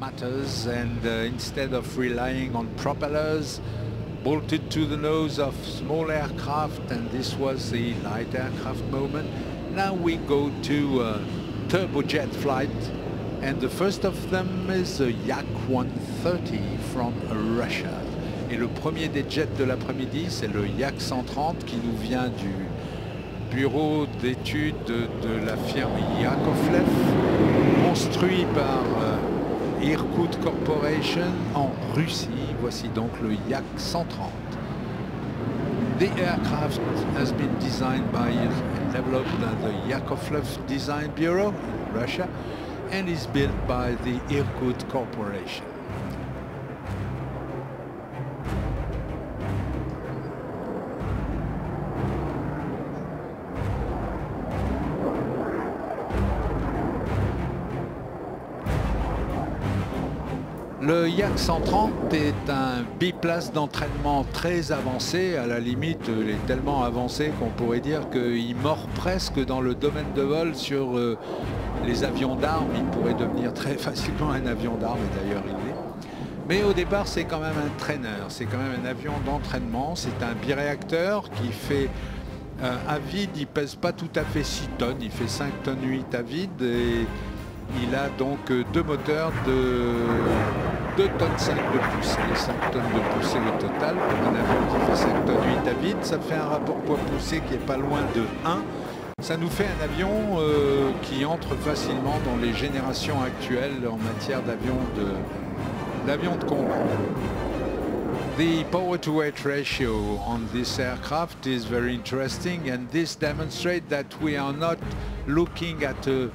matters, and instead of relying on propellers bolted to the nose of small aircraft, and this was the light aircraft moment, now we go to turbojet flight, and the first of them is a Yak 130 from Russia. Et le premier des jets de l'après-midi, c'est le Yak 130 qui nous vient du bureau d'études de la firme Yakovlev, construit par Irkut Corporation en Russie. Voici donc le Yak 130. The aircraft has been designed by and developed by the Yakovlev Design Bureau in Russia and is built by the Irkut Corporation. Le Yak 130 est un biplace d'entraînement très avancé. À la limite, il est tellement avancé qu'on pourrait dire qu'il mord presque dans le domaine de vol sur les avions d'armes. Il pourrait devenir très facilement un avion d'armes, et d'ailleurs il l'est. Mais au départ, c'est quand même un trainer. C'est quand même un avion d'entraînement. C'est un biréacteur qui fait à vide. Il pèse pas tout à fait 6 tonnes. Il fait 5 tonnes 8 à vide. Et il a donc deux moteurs de 2 tonnes 5 de poussée, 5 tonnes de poussée au total. Pour un avion qui fait 5 tonnes 8 à vide, ça fait un rapport poids-poussée qui est pas loin de 1. Ça nous fait un avion qui entre facilement dans les générations actuelles en matière d'avions de combat. The power-to-weight ratio on this aircraft is very interesting, and this demonstrates that we are not looking at an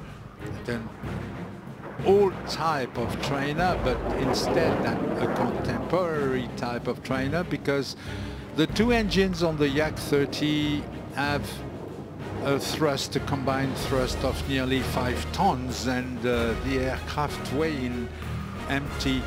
old type of trainer, but instead a contemporary type of trainer, because the two engines on the Yak 30 have a combined thrust of nearly 5 tons, and the aircraft weigh in empty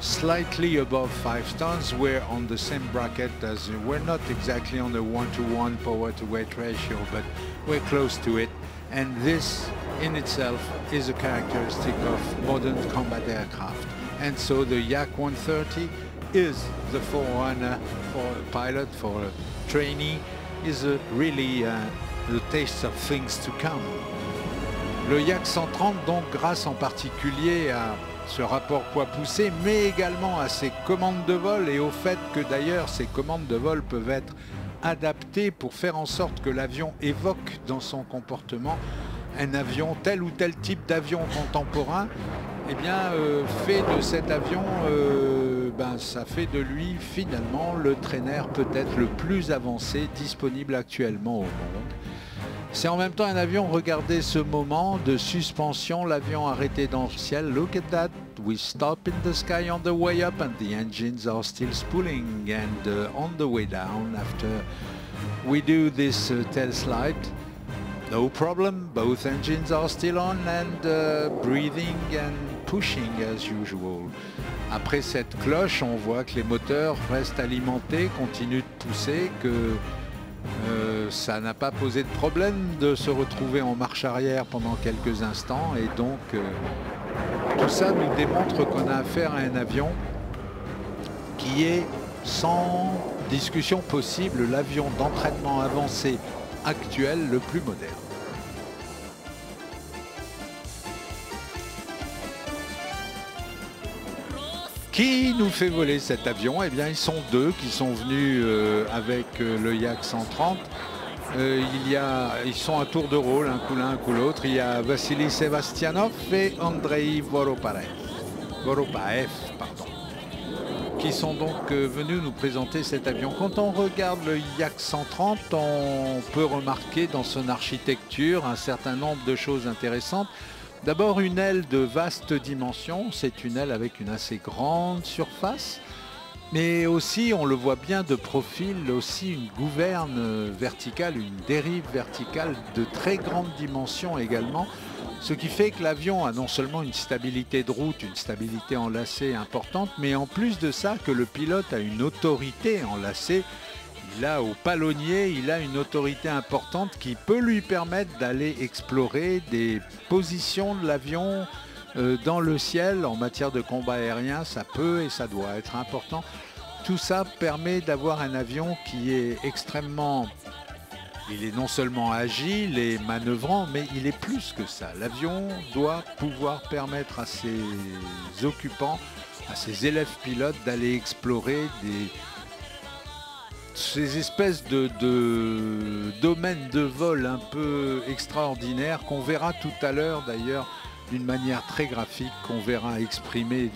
slightly above 5 tons. We're on the same bracket as we're not exactly on the 1-to-1 power-to-weight ratio, but we're close to it, and this in itself is a characteristic of modern combat aircraft. And so the Yak 130 is the forerunner for a pilot, for a trainee, is really the taste of things to come. Le Yak 130, donc, grâce en particulier à ce rapport poids-poussée, mais également à ses commandes de vol et au fait que d'ailleurs ces commandes de vol peuvent être adaptées pour faire en sorte que l'avion évoque dans son comportement un avion, tel ou tel type d'avion contemporain, eh bien, fait de cet avion, ça fait de lui finalement le trainer peut-être le plus avancé disponible actuellement au monde. C'est en même temps un avion, regardez ce moment de suspension, l'avion arrêté dans le ciel. Look at that, we stop in the sky on the way up and the engines are still spooling, and on the way down after we do this tail slide, no problem, both engines are still on and breathing and pushing as usual. Après cette cloche, on voit que les moteurs restent alimentés, continuent de pousser, que ça n'a pas posé de problème de se retrouver en marche arrière pendant quelques instants, et donc tout ça nous démontre qu'on a affaire à un avion qui est sans discussion possible l'avion d'entraînement avancé actuel le plus moderne. Qui nous fait voler cet avion? Eh bien, ils sont deux qui sont venus avec le Yak 130. Ils sont à tour de rôle, un coup l'un, un coup l'autre. Il y a Vassili Sevastianov et Andrei Voropaev, qui sont donc venus nous présenter cet avion. Quand on regarde le Yak 130, on peut remarquer dans son architecture un certain nombre de choses intéressantes. D'abord, une aile de vaste dimension, c'est une aile avec une assez grande surface, mais aussi, on le voit bien de profil, aussi une gouverne verticale, une dérive verticale de très grande dimension également, ce qui fait que l'avion a non seulement une stabilité de route, une stabilité enlacée importante, mais en plus de ça, que le pilote a une autorité enlacée. Là, au palonnier, il a une autorité importante qui peut lui permettre d'aller explorer des positions de l'avion dans le ciel en matière de combat aérien, ça peut et ça doit être important. Tout ça permet d'avoir un avion qui est extrêmement... Il est non seulement agile et manœuvrant, mais il est plus que ça. L'avion doit pouvoir permettre à ses occupants, à ses élèves pilotes d'aller explorer ces espèces de domaines de vol un peu extraordinaires qu'on verra tout à l'heure d'ailleurs d'une manière très graphique, qu'on verra exprimé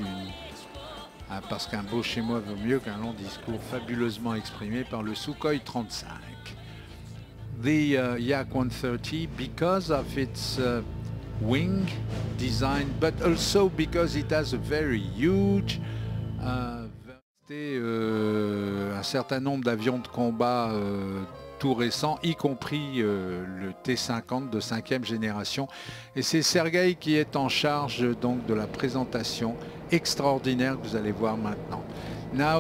parce qu'un beau chez moi vaut mieux qu'un long discours, fabuleusement exprimé par le Sukhoi 35. The Yak 130, because of its wing design, but also because it has a very huge un certain nombre d'avions de combat tout récents, y compris le T-50 de 5e génération. Et c'est Sergueï qui est en charge donc de la présentation extraordinaire que vous allez voir maintenant. Now